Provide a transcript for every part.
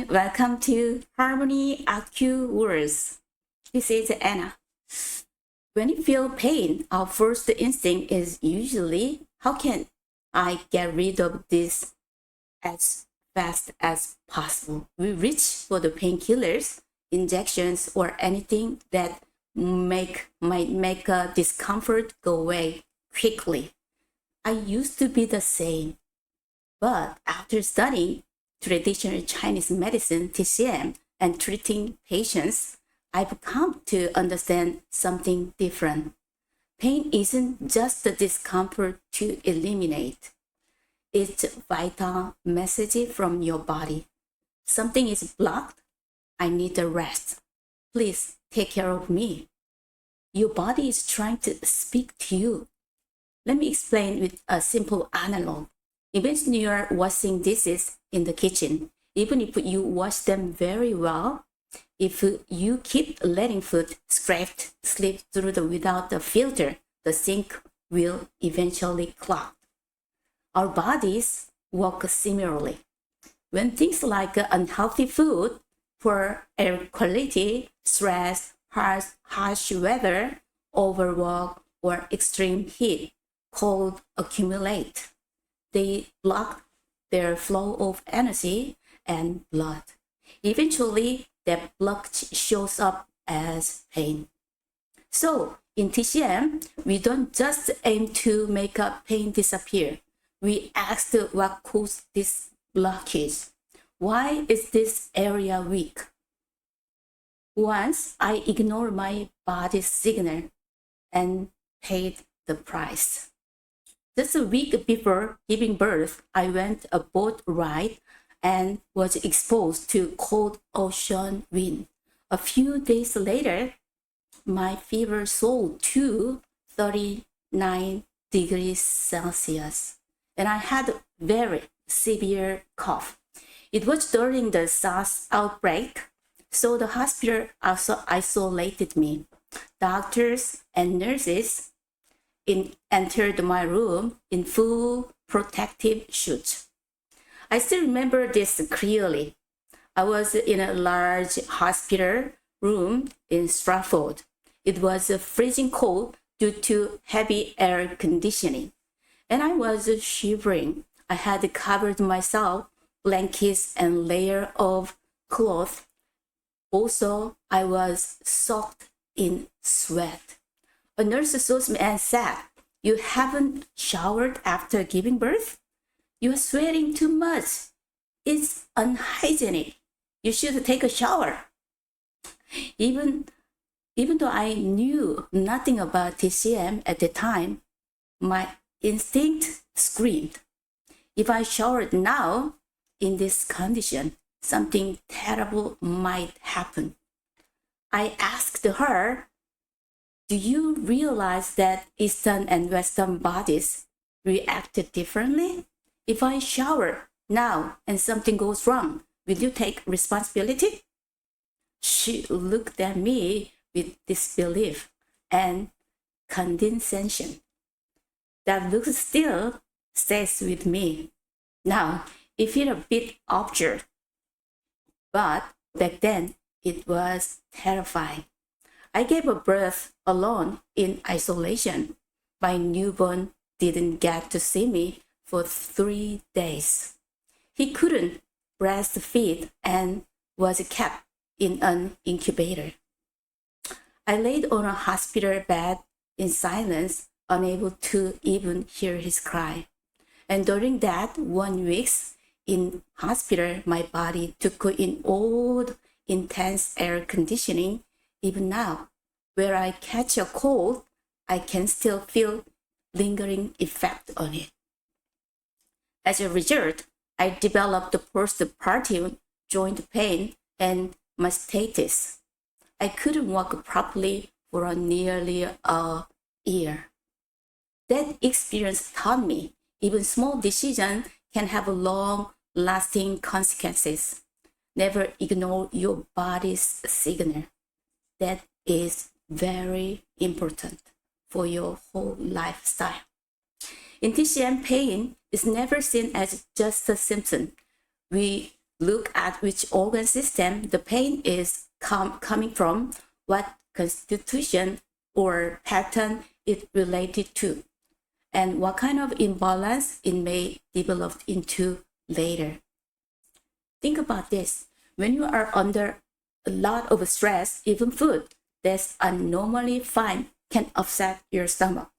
everyone. Welcome to Harmony AQ Words. This is Anna. When you feel pain, our first instinct is usually, how can I get rid of this as fast as possible? We reach for the painkillers, injections, or anything that might make a discomfort go away quickly. I used to be the same, but after studying traditional Chinese medicine, TCM, and treating patients, I've come to understand something different. Pain isn't just the discomfort to eliminate. It's a vital message from your body. Something is blocked. I need a rest. Please take care of me. Your body is trying to speak to you. Let me explain with a simple analog. Imagine you are washing dishes in the kitchen. Even if you wash them very well, if you keep letting food scraped slip through without the filter, the sink will eventually clog. Our bodies work similarly. When things like unhealthy food, poor air quality, stress, harsh weather, overwork, or extreme heat, cold accumulate, they block their flow of energy and blood. Eventually, that blockage shows up as pain. So, in TCM, we don't just aim to make a pain disappear. We ask what caused this blockage. Why is this area weak? Once I ignored my body's signal and paid the price. Just a week before giving birth, I went a boat ride and was exposed to cold ocean wind. A few days later, my fever soared to 39 degrees Celsius, and I had a very severe cough. It was during the SARS outbreak, so the hospital also isolated me. Doctors and nurses entered my room in full protective suits. I still remember this clearly. I was in a large hospital room in Stratford. It was freezing cold due to heavy air conditioning, and I was shivering. I had covered myself, blankets and layer of cloth. Also, I was soaked in sweat. A nurse saw me and said, "You haven't showered after giving birth? You are sweating too much. It's unhygienic. You should take a shower." Even though I knew nothing about TCM at the time, my instinct screamed, if I showered now in this condition, something terrible might happen. I asked her, "Do you realize that Eastern and Western bodies reacted differently? If I shower now and something goes wrong, will you take responsibility?" She looked at me with disbelief and condescension. That look still stays with me. Now, it feels a bit absurd, but back then it was terrifying. I gave a birth alone in isolation. My newborn didn't get to see me for 3 days. He couldn't breastfeed and was kept in an incubator. I laid on a hospital bed in silence, unable to even hear his cry. And during that 1 week in hospital, my body took in all the intense air conditioning. Even now, where I catch a cold, I can still feel lingering effect on it. As a result, I developed postpartum joint pain and mastitis. I couldn't walk properly for nearly a year. That experience taught me even small decisions can have long-lasting consequences. Never ignore your body's signal. That is very important for your whole lifestyle. In TCM, pain is never seen as just a symptom. We look at which organ system the pain is coming from, what constitution or pattern it related to, and what kind of imbalance it may develop into later. Think about this. When you are under a lot of stress, even food that's abnormally fine can upset your stomach.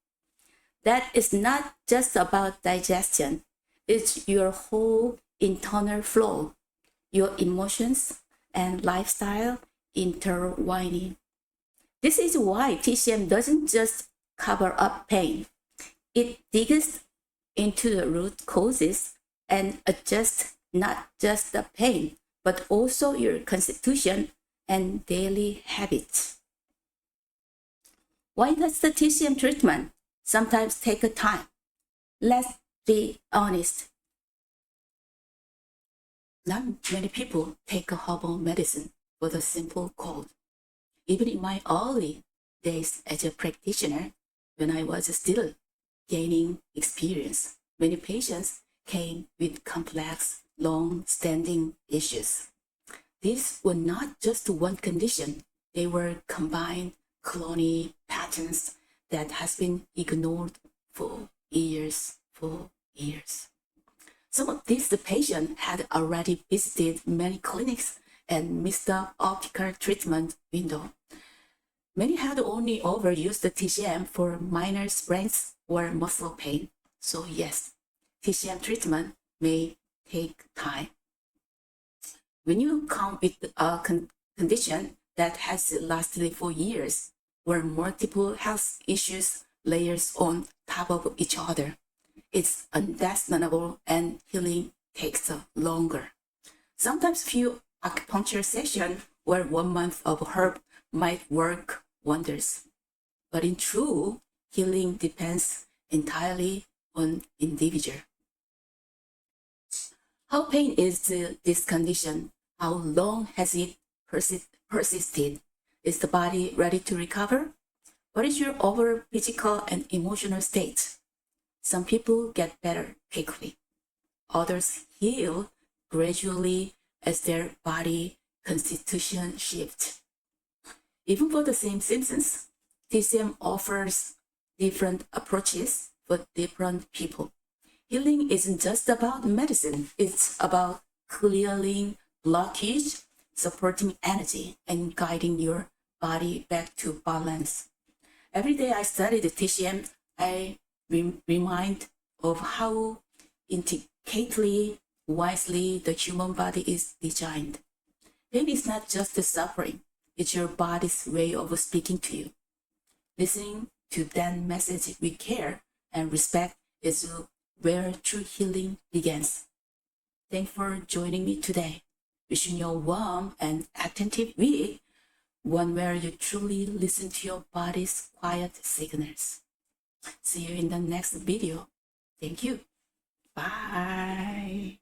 That is not just about digestion. It's your whole internal flow, your emotions and lifestyle intertwining. This is why TCM doesn't just cover up pain. It digs into the root causes and adjusts not just the pain, but also your constitution and daily habits. Why does the TCM treatment sometimes take a time? Let's be honest. Not many people take a herbal medicine for the simple cold. Even in my early days as a practitioner, when I was still gaining experience, many patients came with complex, long-standing issues. These were not just one condition, they were combined chronic patterns that has been ignored for years. Some of these patients had already visited many clinics and missed the optical treatment window. Many had only overused the TCM for minor sprains or muscle pain. So yes, TCM treatment may take time. When you come with a condition that has lasted for years, where multiple health issues layers on top of each other, it's understandable and healing takes longer. Sometimes few acupuncture sessions or 1 month of herb might work wonders. But in true, healing depends entirely on individual. How pain is this condition? How long has it persisted? Is the body ready to recover? What is your overall physical and emotional state? Some people get better quickly. Others heal gradually as their body constitution shifts. Even for the same symptoms, TCM offers different approaches for different people. Healing isn't just about medicine, it's about clearing blockage, supporting energy, and guiding your body back to balance. Every day I study the TCM, I remind of how intricately, wisely the human body is designed. Pain is not just the suffering, it's your body's way of speaking to you. Listening to that message with care and respect is where true healing begins. Thanks for joining me today. Wishing you a warm and attentive week, one where you truly listen to your body's quiet signals. See you in the next video. Thank you. Bye.